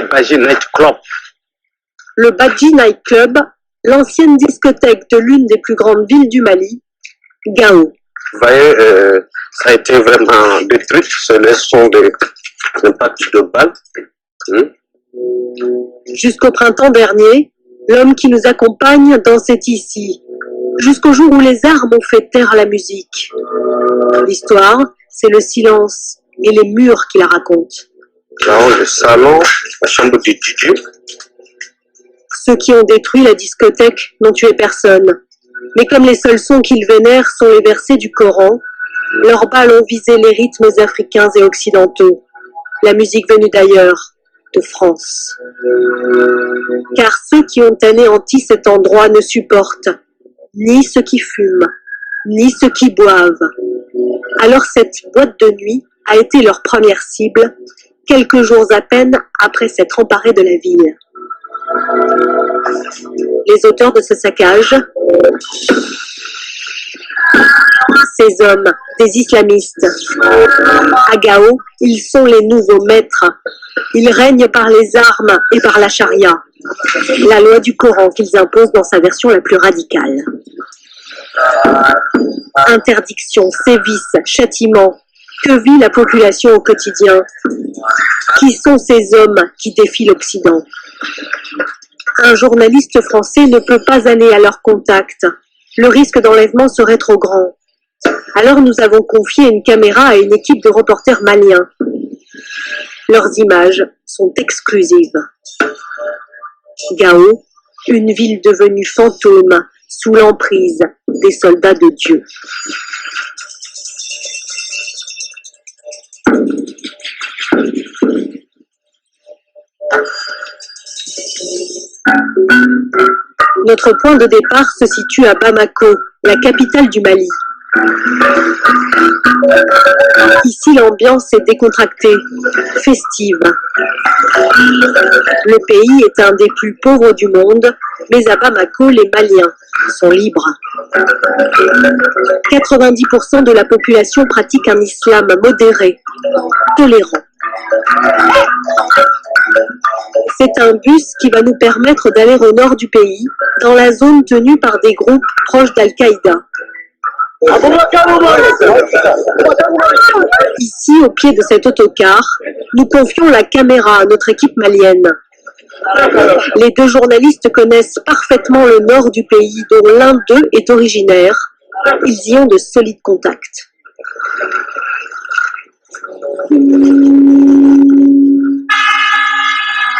Badji Night Club. Le Badji Night Club, l'ancienne discothèque de l'une des plus grandes villes du Mali, Gao. Vous voyez, ça a été vraiment détruit. Ce sont des impacts de balles. Jusqu'au printemps dernier, l'homme qui nous accompagne dansait ici, jusqu'au jour où les armes ont fait taire la musique. L'histoire, c'est le silence et les murs qui la racontent. Là, le salon, la chambre du DJ. Ceux qui ont détruit la discothèque n'ont tué personne. Mais comme les seuls sons qu'ils vénèrent sont les versets du Coran, leurs balles ont visé les rythmes africains et occidentaux, la musique venue d'ailleurs, de France. Car ceux qui ont anéanti cet endroit ne supportent ni ceux qui fument, ni ceux qui boivent. Alors cette boîte de nuit a été leur première cible, quelques jours à peine après s'être emparés de la ville. Les auteurs de ce saccage, ces hommes, des islamistes. À Gao, ils sont les nouveaux maîtres. Ils règnent par les armes et par la charia, la loi du Coran qu'ils imposent dans sa version la plus radicale. Interdiction, sévices, châtiments, que vit la population au quotidien? Qui sont ces hommes qui défient l'Occident? Un journaliste français ne peut pas aller à leur contact. Le risque d'enlèvement serait trop grand. Alors nous avons confié une caméra à une équipe de reporters maliens. Leurs images sont exclusives. Gao, une ville devenue fantôme sous l'emprise des soldats de Dieu. Notre point de départ se situe à Bamako, la capitale du Mali. Ici, l'ambiance est décontractée, festive. Le pays est un des plus pauvres du monde, mais à Bamako, les Maliens sont libres. 90% de la population pratique un islam modéré, tolérant. C'est un bus qui va nous permettre d'aller au nord du pays, dans la zone tenue par des groupes proches d'Al-Qaïda. Ici, au pied de cet autocar, nous confions la caméra à notre équipe malienne. Les deux journalistes connaissent parfaitement le nord du pays, dont l'un d'eux est originaire. Ils y ont de solides contacts.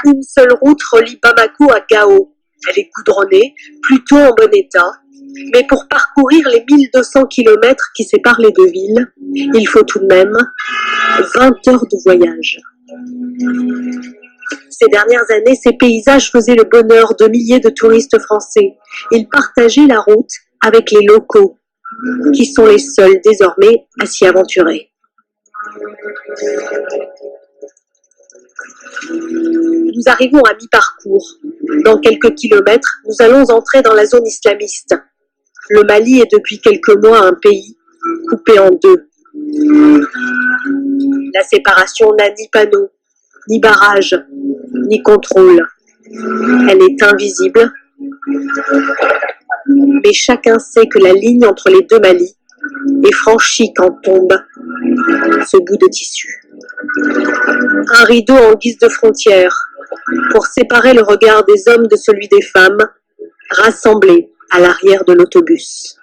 Une seule route relie Bamako à Gao. Elle est goudronnée, plutôt en bon état. Mais pour parcourir les 1200 km qui séparent les deux villes, il faut tout de même 20 heures de voyage. Ces dernières années, ces paysages faisaient le bonheur de milliers de touristes français. Ils partageaient la route avec les locaux, qui sont les seuls désormais à s'y aventurer. Nous arrivons à mi-parcours. Dans quelques kilomètres, nous allons entrer dans la zone islamiste. Le Mali est depuis quelques mois un pays coupé en deux. La séparation n'a ni panneau, ni barrage, ni contrôle. Elle est invisible. Mais chacun sait que la ligne entre les deux Malis est franchie quand tombe ce bout de tissu. Un rideau en guise de frontière pour séparer le regard des hommes de celui des femmes, rassemblés à l'arrière de l'autobus.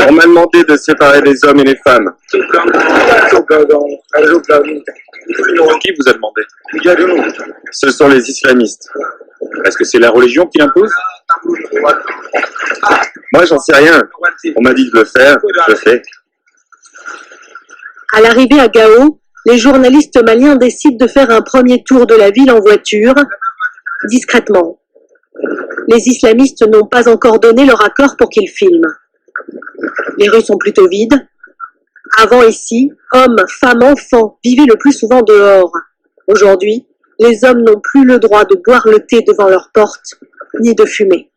On m'a demandé de séparer les hommes et les femmes. Qui vous a demandé? Ce sont les islamistes. Est-ce que c'est la religion qui l'impose? Moi, j'en sais rien. On m'a dit de le faire, je le fais. À l'arrivée à Gao, les journalistes maliens décident de faire un premier tour de la ville en voiture, discrètement. Les islamistes n'ont pas encore donné leur accord pour qu'ils filment. Les rues sont plutôt vides. Avant ici, hommes, femmes, enfants vivaient le plus souvent dehors. Aujourd'hui, les hommes n'ont plus le droit de boire le thé devant leur porte, ni de fumer.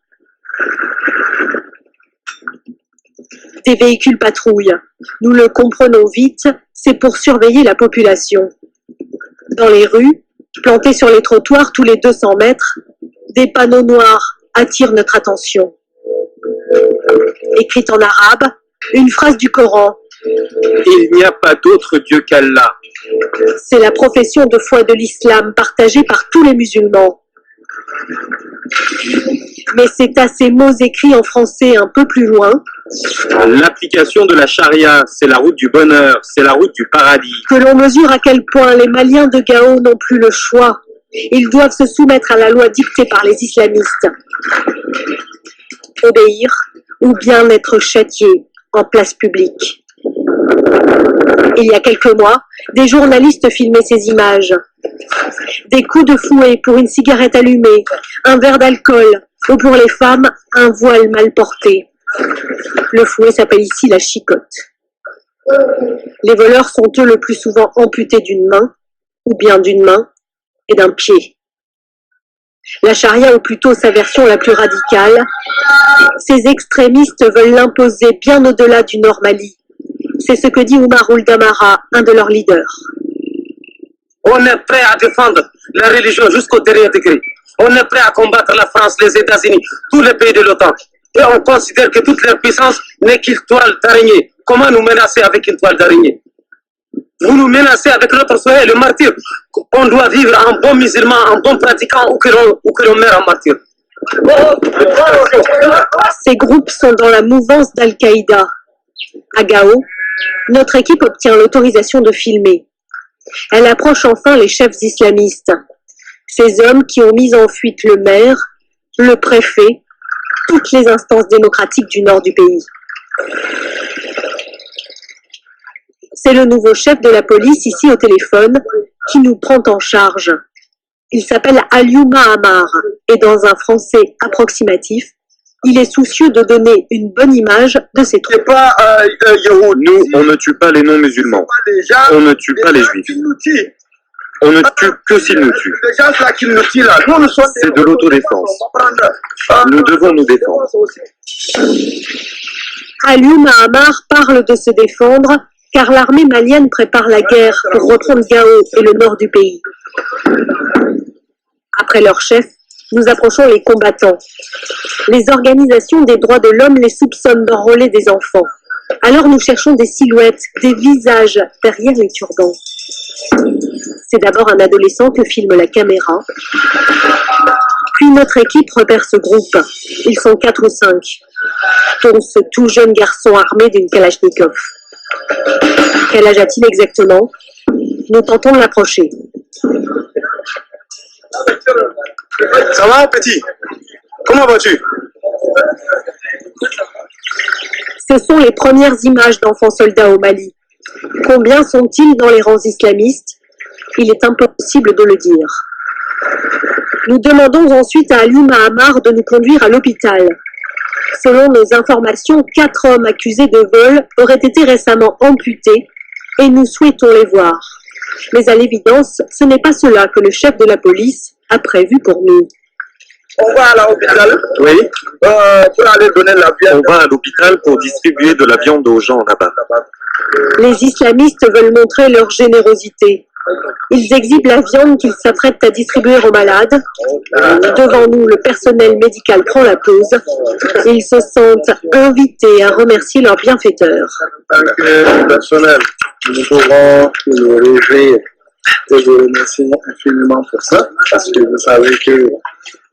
Des véhicules patrouillent. Nous le comprenons vite, c'est pour surveiller la population. Dans les rues, plantés sur les trottoirs tous les 200 mètres, des panneaux noirs attirent notre attention. Écrite en arabe, une phrase du Coran. Il n'y a pas d'autre Dieu qu'Allah. C'est la profession de foi de l'islam partagée par tous les musulmans. Mais c'est à ces mots écrits en français un peu plus loin L'application de la charia, c'est la route du bonheur, c'est la route du paradis. que l'on mesure à quel point les Maliens de Gao n'ont plus le choix. Ils doivent se soumettre à la loi dictée par les islamistes. Obéir ou bien être châtiés en place publique. Il y a quelques mois, des journalistes filmaient ces images. Des coups de fouet pour une cigarette allumée, un verre d'alcool, ou pour les femmes, un voile mal porté. Le fouet s'appelle ici la chicotte. Les voleurs sont eux le plus souvent amputés d'une main, ou bien d'une main et d'un pied. La charia, ou plutôt sa version la plus radicale, ces extrémistes veulent l'imposer bien au-delà du Nord Mali. C'est ce que dit Oumar Ould Amara, un de leurs leaders. On est prêt à défendre la religion jusqu'au dernier degré. On est prêt à combattre la France, les États-Unis, tous les pays de l'OTAN. Et on considère que toute leur puissance n'est qu'une toile d'araignée. Comment nous menacer avec une toile d'araignée? Vous nous menacez avec notre soleil, le martyr. On doit vivre en bon musulman, en bon pratiquant, ou que l'on meurt en martyr. Ces groupes sont dans la mouvance d'Al-Qaïda. À Gao, notre équipe obtient l'autorisation de filmer. Elle approche enfin les chefs islamistes. Ces hommes qui ont mis en fuite le maire, le préfet, toutes les instances démocratiques du nord du pays. C'est le nouveau chef de la police ici au téléphone qui nous prend en charge. Il s'appelle Aliouma Amar et dans un français approximatif, il est soucieux de donner une bonne image de ses troupes. Nous, on ne tue pas les non-musulmans. On ne tue pas les juifs. On ne tue que s'ils nous tuent. C'est de l'autodéfense. Nous devons nous défendre. Aliouma Amar parle de se défendre car l'armée malienne prépare la guerre pour reprendre Gao et le nord du pays. Après leur chef, nous approchons les combattants. Les organisations des droits de l'homme les soupçonnent d'enrôler des enfants. Alors nous cherchons des silhouettes, des visages derrière les turbans. C'est d'abord un adolescent que filme la caméra. Puis notre équipe repère ce groupe. Ils sont 4 ou 5, dont ce tout jeune garçon armé d'une Kalachnikov. Quel âge a-t-il exactement? Nous tentons de l'approcher. Ça va, petit? Comment vas-tu? Ce sont les premières images d'enfants soldats au Mali. Combien sont-ils dans les rangs islamistes? Il est impossible de le dire. Nous demandons ensuite à Aliouma Amar de nous conduire à l'hôpital. Selon nos informations, 4 hommes accusés de vol auraient été récemment amputés et nous souhaitons les voir. Mais à l'évidence, ce n'est pas cela que le chef de la police a prévu pour nous. On va à l'hôpital. Oui, Pour aller donner la viande. on va à l'hôpital pour distribuer de la viande aux gens là-bas. Les islamistes veulent montrer leur générosité. Ils exhibent la viande qu'ils s'apprêtent à distribuer aux malades. Devant nous, le personnel médical prend la pause. Ils se sentent invités à remercier leurs bienfaiteurs. En tant que personnel, nous pouvons nous réjouir et vous remercier infiniment pour ça, parce que vous savez que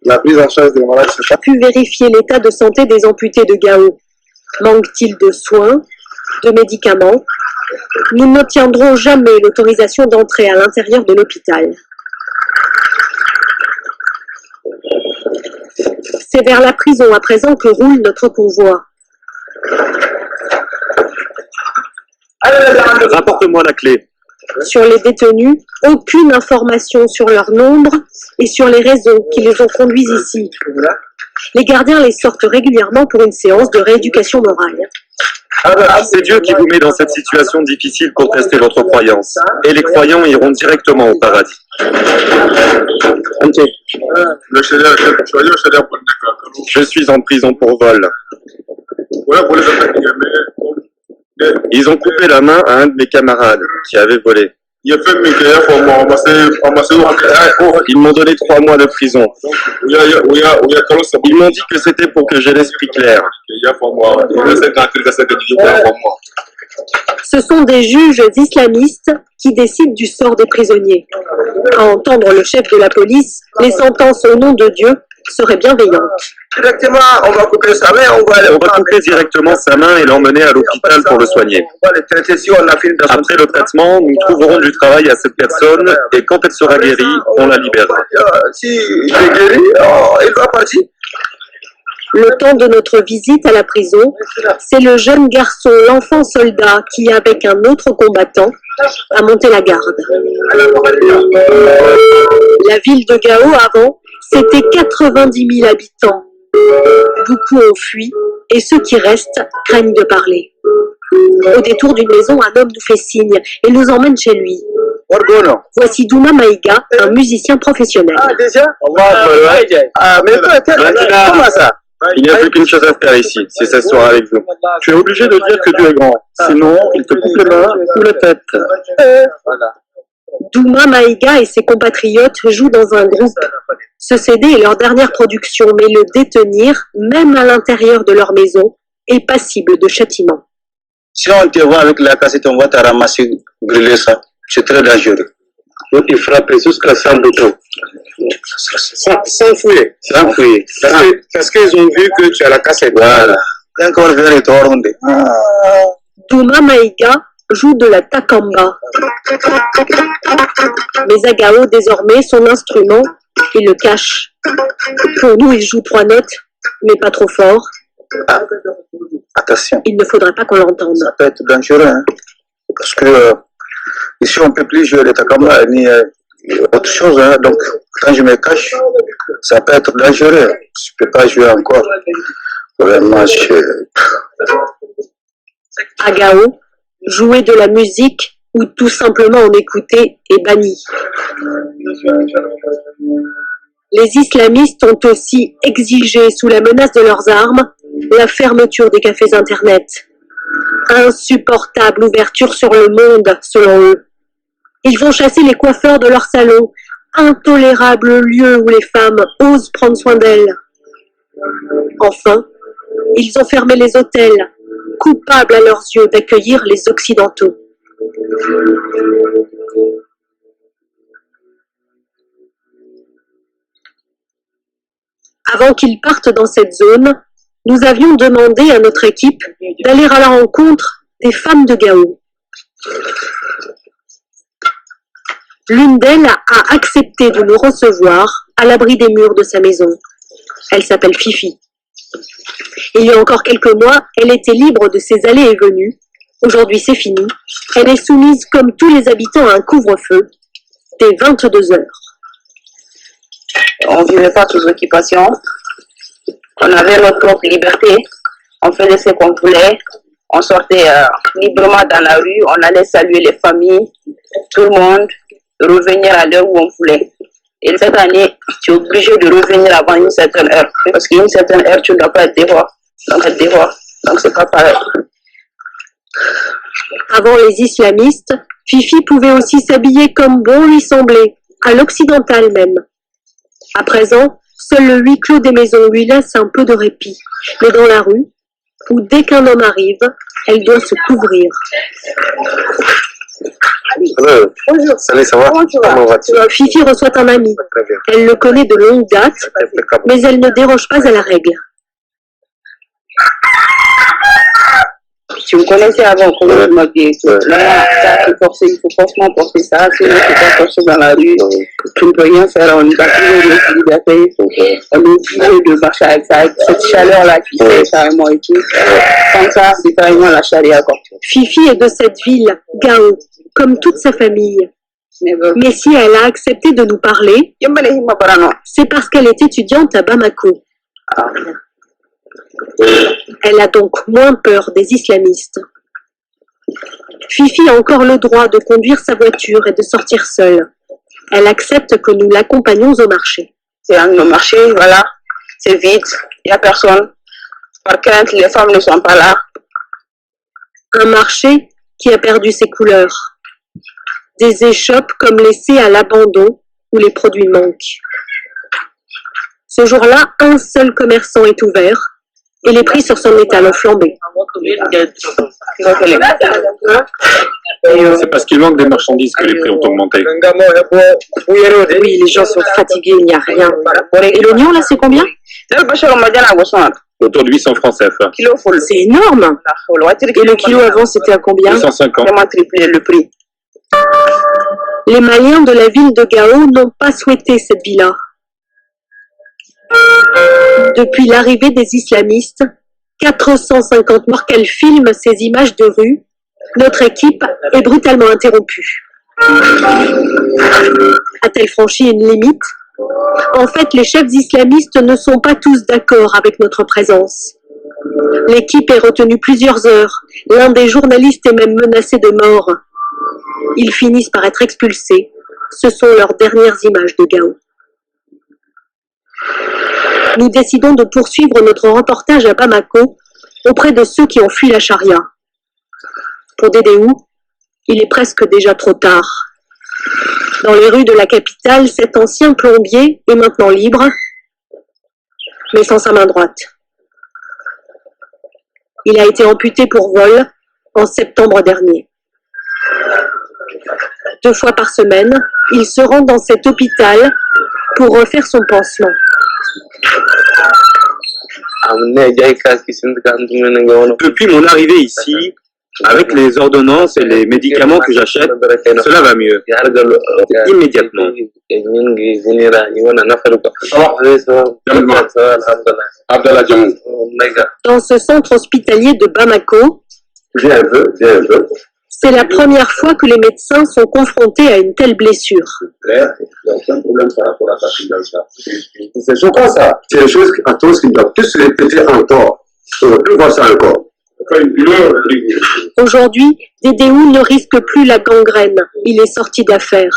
la prise en charge des malades, c'est pas Pu vérifier l'état de santé des amputés de Gao. Manque-t-il de soins, de médicaments? Nous n'obtiendrons jamais l'autorisation d'entrer à l'intérieur de l'hôpital. C'est vers la prison à présent que roule notre convoi. Rapporte-moi la clé. Sur les détenus, aucune information sur leur nombre et sur les raisons qui les ont conduits ici. Les gardiens les sortent régulièrement pour une séance de rééducation morale. C'est Dieu qui vous met dans cette situation difficile pour tester votre croyance. Et les croyants iront directement au paradis. le sharia, le sharia pour les Je suis en prison pour vol. Ouais, pour les attaques, mais Ils ont coupé la main à un de mes camarades qui avait volé. Ils m'ont donné 3 mois de prison. Ils m'ont dit que c'était pour que j'ai l'esprit clair. Ce sont des juges islamistes qui décident du sort des prisonniers. À entendre le chef de la police, les sentences au nom de Dieu seraient bienveillantes. Directement, on va couper sa main, on va couper directement sa main et l'emmener à l'hôpital pour le soigner. Après le traitement, nous trouverons du travail à cette personne et quand elle sera guérie, on la libérera. Si il est guéri, il va partir. Le temps de notre visite à la prison, c'est le jeune garçon, l'enfant soldat, qui, avec un autre combattant, a monté la garde. La ville de Gao, avant, c'était 90 000 habitants. Beaucoup ont fui, et ceux qui restent craignent de parler. Au détour d'une maison, un homme nous fait signe et nous emmène chez lui. Voici Douma Maïga, un musicien professionnel. Ah, déjà? Mais toi, comment ça? Il n'y a plus qu'une chose à faire ici, c'est s'asseoir avec vous. Tu es obligé de dire que Dieu est grand, sinon il te coupe les mains ou la tête. Douma Maïga et ses compatriotes jouent dans un groupe. Ce CD est leur dernière production, mais le détenir, même à l'intérieur de leur maison, est passible de châtiment. Si on te voit avec la cassette, on va te ramasser, brûler ça. C'est très dangereux. Donc il frappe jusqu'à 100 boutons. Sans fouiller. Sans fouiller. Parce qu'ils ont vu que tu as la cassette. Voilà. Encore vers Douma Maïga joue de la takamba. Mais à Gao, désormais, son instrument, il le cache. Pour nous, il joue 3 notes, mais pas trop fort. Ah. Attention. Il ne faudrait pas qu'on l'entende. Ça peut être dangereux, hein? Parce que ici, on ne peut plus jouer les takamba ni autre chose. Hein? Donc, quand je me cache, ça peut être dangereux. Je ne peux pas jouer encore. Vraiment, À Gao, jouer de la musique ou tout simplement en écouter est banni. Les islamistes ont aussi exigé, sous la menace de leurs armes, la fermeture des cafés Internet. Insupportable ouverture sur le monde, selon eux. Ils vont chasser les coiffeurs de leur salon, intolérable lieu où les femmes osent prendre soin d'elles. Enfin, ils ont fermé les hôtels, coupables à leurs yeux d'accueillir les Occidentaux. Avant qu'ils partent dans cette zone, nous avions demandé à notre équipe d'aller à la rencontre des femmes de Gao. L'une d'elles a accepté de nous recevoir à l'abri des murs de sa maison. Elle s'appelle Fifi. Il y a encore quelques mois, elle était libre de ses allées et venues. Aujourd'hui, c'est fini. Elle est soumise, comme tous les habitants, à un couvre-feu dès 22 heures. On ne vivait pas sous occupation. On avait notre propre liberté. On faisait ce qu'on voulait. On sortait librement dans la rue. On allait saluer les familles, tout le monde, revenir à l'heure où on voulait. Et cette année, tu es obligé de revenir avant une certaine heure. Parce qu'à une certaine heure, tu ne dois pas être dehors. Donc c'est pas pareil. Avant les islamistes, Fifi pouvait aussi s'habiller comme bon lui semblait, à l'occidental même. À présent, seul le huis clos des maisons lui laisse un peu de répit. Mais dans la rue, où dès qu'un homme arrive, elle doit se couvrir. Bonjour. Salut, ça va? Comment vas-tu? Fifi reçoit un ami. Elle le connaît de longue date, mais elle ne déroge pas à la règle. Tu me connaissais avant, comment je m'habillais et tout. Là, il faut forcément porter ça, sinon tu peux pas sortir dans la rue, tu ne peux rien faire, on est pas toujours de liberté, on est obligé de marcher avec ça, avec cette chaleur-là qui fait carrément et tout. Sans ça, c'est carrément la charia, quoi. Fifi est de cette ville, Gao, comme toute sa famille. Mais si elle a accepté de nous parler, c'est parce qu'elle est étudiante à Bamako. Elle a donc moins peur des islamistes. Fifi a encore le droit de conduire sa voiture et de sortir seule. Elle accepte que nous l'accompagnions au marché. C'est un de nos marchés, voilà, c'est vide, il n'y a personne. Par crainte, les femmes ne sont pas là. Un marché qui a perdu ses couleurs. Des échoppes comme laissées à l'abandon où les produits manquent. Ce jour-là, un seul commerçant est ouvert et les prix sur son étal ont flambé. C'est parce qu'il manque des marchandises que les prix ont augmenté. Oui, les gens sont fatigués, il n'y a rien. Et l'oignon, là, c'est combien? Autour de 800 francs CFA. C'est énorme. Et le kilo avant, c'était à combien? 250. Le prix. Les Maliens de la ville de Gao n'ont pas souhaité cette villa. Depuis l'arrivée des islamistes, 450 morts qu'elle filme ces images de rue, notre équipe est brutalement interrompue. A-t-elle franchi une limite? En fait, les chefs islamistes ne sont pas tous d'accord avec notre présence. L'équipe est retenue plusieurs heures. L'un des journalistes est même menacé de mort. Ils finissent par être expulsés. Ce sont leurs dernières images de Gao. Nous décidons de poursuivre notre reportage à Bamako auprès de ceux qui ont fui la charia. Pour Dédéou, il est presque déjà trop tard. Dans les rues de la capitale, cet ancien plombier est maintenant libre, mais sans sa main droite. Il a été amputé pour vol en septembre dernier. 2 fois par semaine, il se rend dans cet hôpital pour refaire son pansement. Depuis mon arrivée ici, avec les ordonnances et les médicaments que j'achète, cela va mieux. Immédiatement. Dans ce centre hospitalier de Bamako, c'est la première fois que les médecins sont confrontés à une telle blessure. C'est quoi ça? C'est des choses qui doivent plus se répéter encore. On ne veut plus voir ça encore. Aujourd'hui, Dédéou ne risque plus la gangrène. Il est sorti d'affaire.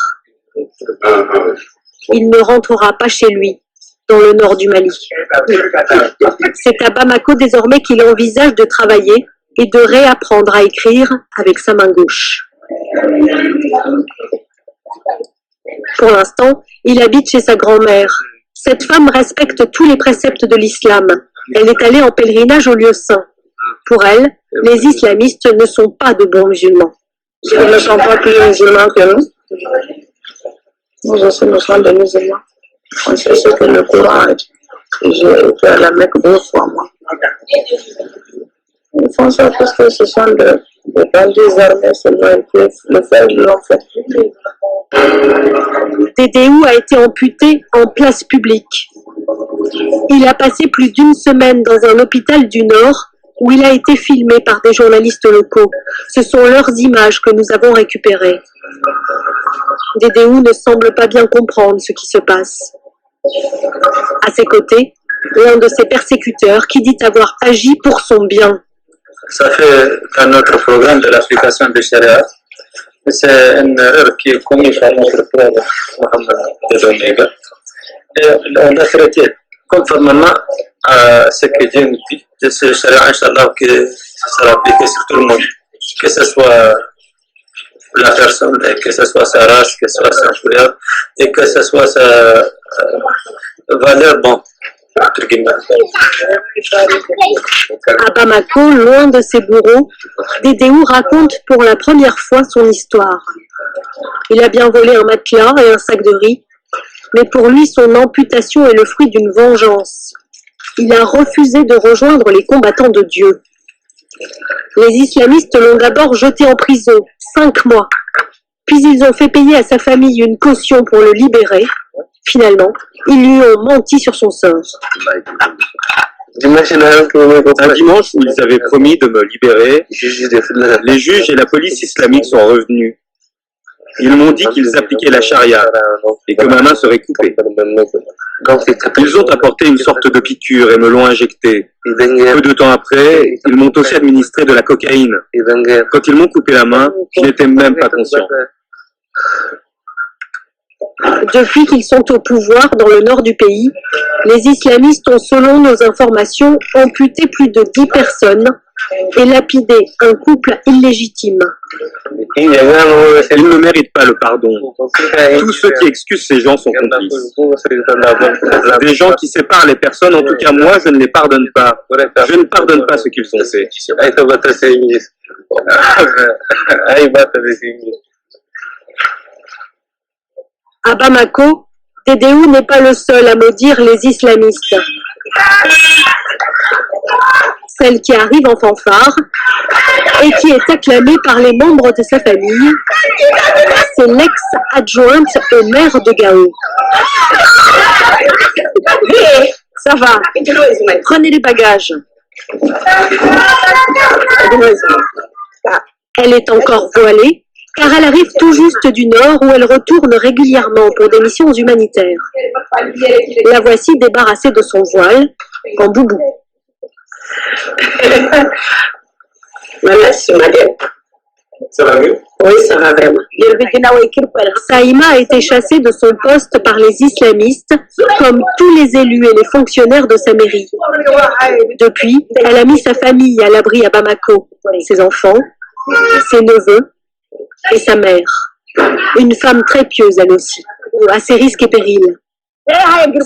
Il ne rentrera pas chez lui, dans le nord du Mali. C'est à Bamako désormais qu'il envisage de travailler et de réapprendre à écrire avec sa main gauche. Pour l'instant, il habite chez sa grand-mère. Cette femme respecte tous les préceptes de l'islam. Elle est allée en pèlerinage au lieu saint. Pour elle, les islamistes ne sont pas de bons musulmans. Ils ne sont pas plus musulmans que nous. Nous aussi, nous sommes des musulmans. On sait ce que le Coran est. J'ai été à la Mecque 2 fois, moi. Ils font ça parce que ce sont des bandits armés seulement. Ils peuvent le faire, ils l'ont fait. Dédéou a été amputé en place publique. Il a passé plus d'1 semaine dans un hôpital du Nord où il a été filmé par des journalistes locaux. Ce sont leurs images que nous avons récupérées. Dédéou ne semble pas bien comprendre ce qui se passe. À ses côtés, l'un de ses persécuteurs qui dit avoir agi pour son bien. Ça fait dans notre programme de l'application de Sharia. C'est une erreur qui est commise par notre frère Mohamed Omega. Et on a traité conformément à ce que Dieu nous dit de ce Sharia, Inch'Allah, que ça sera appliqué sur tout le monde, que ce soit la personne, que ce soit sa race, que ce soit sa couleur, et que ce soit sa valeur, bon, entre guillemets. À Bamako, loin de ses bourreaux, Dédéou raconte pour la première fois son histoire. Il a bien volé un matelas et un sac de riz, mais pour lui, son amputation est le fruit d'une vengeance. Il a refusé de rejoindre les combattants de Dieu. Les islamistes l'ont d'abord jeté en prison, 5 mois. Puis ils ont fait payer à sa famille une caution pour le libérer. Finalement, ils lui ont menti sur son sort. Un dimanche où ils avaient promis de me libérer, les juges et la police islamique sont revenus. Ils m'ont dit qu'ils appliquaient la charia et que ma main serait coupée. Ils ont apporté une sorte de piqûre et me l'ont injectée. Peu de temps après, ils m'ont aussi administré de la cocaïne. Quand ils m'ont coupé la main, je n'étais même pas conscient. Depuis qu'ils sont au pouvoir dans le nord du pays, les islamistes ont, selon nos informations, amputé plus de 10 personnes et lapidé un couple illégitime. Ils ne méritent pas le pardon. Tous ceux qui excusent ces gens sont complices. Des gens qui séparent les personnes, en tout cas moi, je ne les pardonne pas. Je ne pardonne pas ce qu'ils ont fait. À Bamako, Dédéou n'est pas le seul à maudire les islamistes. Celle qui arrive en fanfare et qui est acclamée par les membres de sa famille, c'est l'ex-adjointe au maire de Gao. Ça va, prenez les bagages. Elle est encore voilée, car elle arrive tout juste du nord où elle retourne régulièrement pour des missions humanitaires. La voici débarrassée de son voile, en boubou. Ça va mieux? Oui, ça va vraiment. Saïma a été chassée de son poste par les islamistes, comme tous les élus et les fonctionnaires de sa mairie. Depuis, elle a mis sa famille à l'abri à Bamako, ses enfants, ses neveux et sa mère. Une femme très pieuse, elle aussi, à ses risques et périls.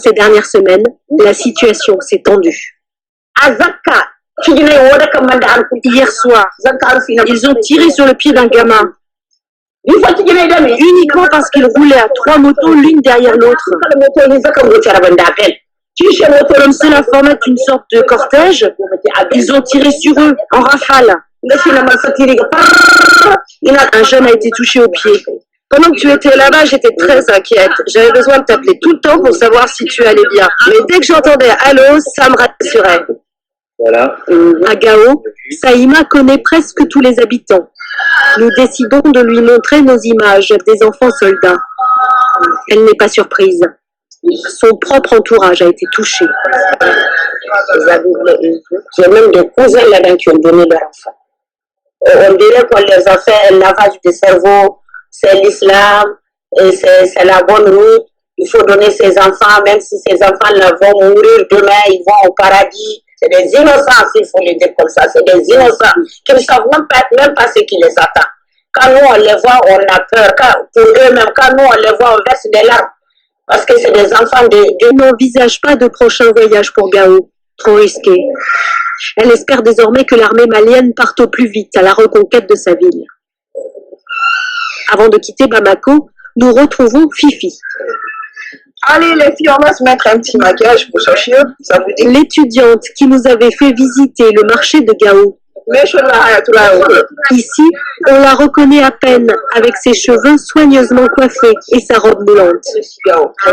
Ces dernières semaines, la situation s'est tendue. Hier soir, ils ont tiré sur le pied d'un gamin, uniquement parce qu'il roulait à 3 motos l'une derrière l'autre. Comme cela formait une sorte de cortège, ils ont tiré sur eux en rafale. Un jeune a été touché au pied. Pendant que tu étais là-bas, j'étais très inquiète. J'avais besoin de t'appeler tout le temps pour savoir si tu allais bien. Mais dès que j'entendais « Allô », ça me rassurait. Voilà. À Gao, Saïma connaît presque tous les habitants. Nous décidons de lui montrer nos images des enfants soldats. Elle n'est pas surprise. Son propre entourage a été touché. J'ai même des cousins là-dedans qui ont donné leur enfant. On dirait qu'on les a fait un lavage de cerveau. C'est l'islam, et c'est la bonne route. Il faut donner ses enfants, même si ces enfants-là vont mourir demain, ils vont au paradis. C'est des innocents, il faut le dire comme ça. C'est des innocents qui ne savent même pas ce qui les attend. Quand nous, on les voit, on a peur. Pour eux-mêmes, quand nous, on les voit, on verse des larmes. Parce que c'est des enfants de... Elle n'envisage pas de prochain voyage pour Gao. Trop risqué. Elle espère désormais que l'armée malienne parte au plus vite à la reconquête de sa ville. Avant de quitter Bamako, nous retrouvons Fifi. Allez les filles, on va se mettre un petit maquillage pour sortir, ça vous dit? L'étudiante qui nous avait fait visiter le marché de Gao. Ici, on la reconnaît à peine avec ses cheveux soigneusement coiffés et sa robe moulante.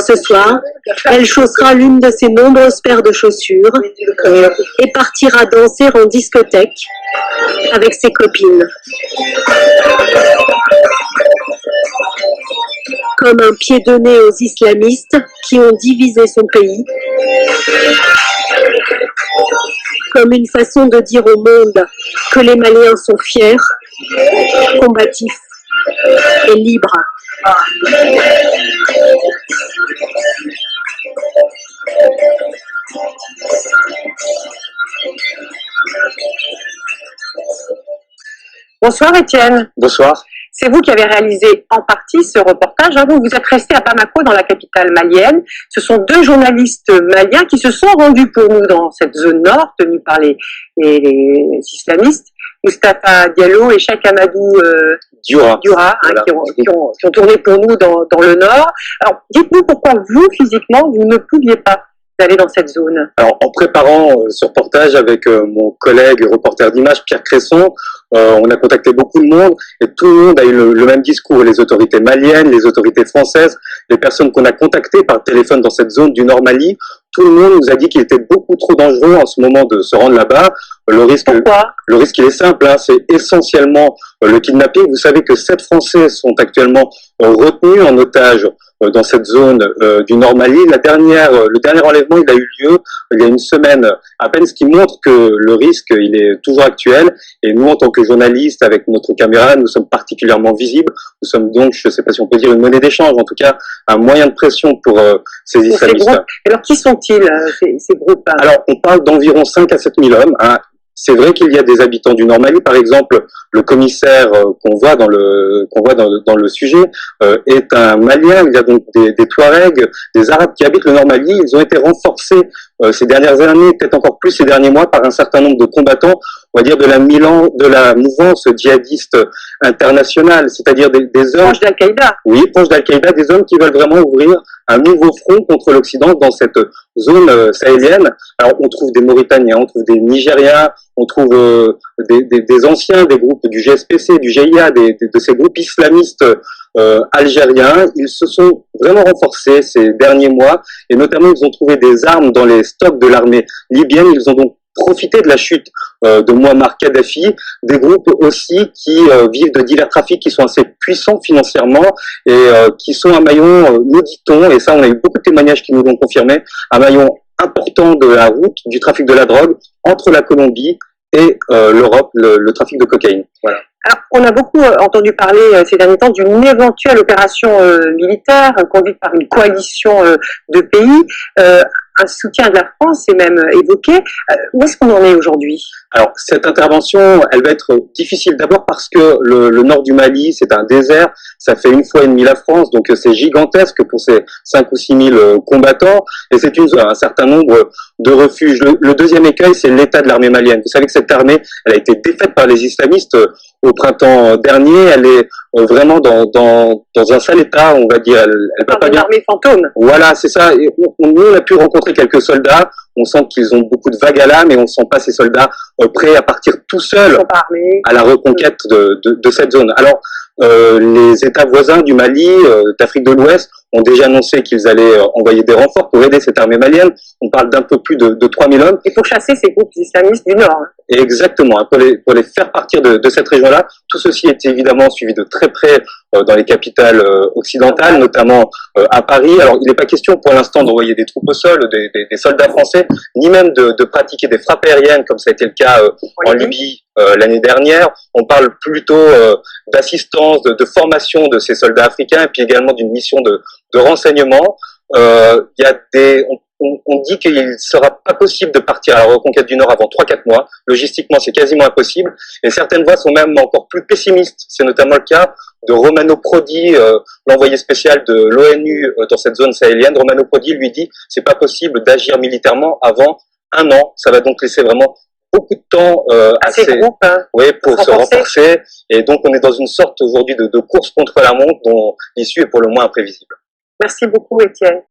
Ce soir, elle chaussera l'une de ses nombreuses paires de chaussures et partira danser en discothèque avec ses copines. Comme un pied de nez aux islamistes qui ont divisé son pays. Comme une façon de dire au monde que les Maliens sont fiers, combatifs et libres. Bonsoir Étienne. Bonsoir. C'est vous qui avez réalisé en partie ce reportage. Vous vous êtes resté à Bamako, dans la capitale malienne. Ce sont 2 journalistes maliens qui se sont rendus pour nous dans cette zone nord, tenue par les islamistes. Moustapha Diallo et Cheikh Amadou Dioura, voilà. Qui ont tourné pour nous dans le nord. Alors, dites-nous pourquoi vous, physiquement, vous ne pouviez pas aller dans cette zone. Alors, en préparant ce reportage avec mon collègue reporter d'images, Pierre Cresson, on a contacté beaucoup de monde et tout le monde a eu le même discours. Les autorités maliennes, les autorités françaises, les personnes qu'on a contactées par téléphone dans cette zone du Nord Mali, tout le monde nous a dit qu'il était beaucoup trop dangereux en ce moment de se rendre là-bas. Pourquoi ? Le risque, il est simple, c'est essentiellement le kidnapping. Vous savez que 7 Français sont actuellement retenus en otage dans cette zone du Nord Mali. Le dernier enlèvement, il a eu lieu il y a une semaine à peine, ce qui montre que le risque, il est toujours actuel. Et nous, en tant que journalistes, avec notre caméra, nous sommes particulièrement visibles. Nous sommes donc, je ne sais pas si on peut dire une monnaie d'échange, en tout cas un moyen de pression pour ces islamistes. Alors, qui sont-ils, ces groupes? Alors, on parle d'environ 5 à 7 000 hommes, c'est vrai qu'il y a des habitants du Nord Mali, par exemple, le commissaire qu'on voit dans le sujet est un Malien. Il y a donc des Touaregs, des Arabes qui habitent le Nord Mali. Ils ont été renforcés ces dernières années, peut-être encore plus ces derniers mois, par un certain nombre de combattants, on va dire de la mouvance djihadiste internationale, c'est-à-dire des hommes Proche d'Al-Qaïda. oui, proches d'Al-Qaïda, des hommes qui veulent vraiment ouvrir un nouveau front contre l'Occident dans cette zone sahélienne. Alors, on trouve des Mauritaniens, on trouve des Nigériens, on trouve des anciens des groupes du GSPC, du GIA, de ces groupes islamistes algériens. Ils se sont vraiment renforcés ces derniers mois et notamment ils ont trouvé des armes dans les stocks de l'armée libyenne. Ils ont donc profité de la chute de Muammar Kadhafi, des groupes aussi qui vivent de divers trafics qui sont assez puissants financièrement et qui sont un maillon, nous dit-on, et ça on a eu beaucoup de témoignages qui nous l'ont confirmé, un maillon important de la route du trafic de la drogue entre la Colombie et l'Europe, le trafic de cocaïne. Voilà. Alors, on a beaucoup entendu parler ces derniers temps d'une éventuelle opération militaire conduite par une coalition de pays. Un soutien de la France est même évoqué. Où est-ce qu'on en est aujourd'hui? Alors, cette intervention, elle va être difficile d'abord parce que le nord du Mali, c'est un désert, ça fait 1,5 fois la France, donc c'est gigantesque pour ces 5 ou 6 000 combattants, et c'est un certain nombre de refuges. Le deuxième écueil, c'est l'état de l'armée malienne. Vous savez que cette armée, elle a été défaite par les islamistes au printemps dernier, elle est vraiment dans un sale état, on va dire, elle va pas bien. L'armée fantôme. Voilà, c'est ça. Et nous, on a pu rencontrer quelques soldats. On sent qu'ils ont beaucoup de vagues à l'âme et on sent pas ces soldats prêts à partir tout seuls à la reconquête de cette zone. Alors, les États voisins du Mali, d'Afrique de l'Ouest, ont déjà annoncé qu'ils allaient envoyer des renforts pour aider cette armée malienne. On parle d'un peu plus de 3 000 hommes. Et pour chasser ces groupes islamistes du Nord. Exactement, pour les faire partir de cette région-là. Tout ceci est évidemment suivi de très près dans les capitales occidentales, notamment à Paris. Alors, il n'est pas question pour l'instant d'envoyer des troupes au sol, des soldats français, ni même de pratiquer des frappes aériennes, comme ça a été le cas en Libye l'année dernière. On parle plutôt d'assistance, de formation de ces soldats africains, et puis également d'une mission de renseignement. Il y a on dit qu'il ne sera pas possible de partir à la reconquête du Nord avant 3-4 mois. Logistiquement, c'est quasiment impossible. Et certaines voix sont même encore plus pessimistes. C'est notamment le cas de Romano Prodi, l'envoyé spécial de l'ONU dans cette zone sahélienne. Romano Prodi lui dit c'est pas possible d'agir militairement avant 1 an. Ça va donc laisser vraiment beaucoup de temps à ces groupes pour se renforcer. Et donc, on est dans une sorte aujourd'hui de course contre la montre dont l'issue est pour le moins imprévisible. Merci beaucoup, Étienne.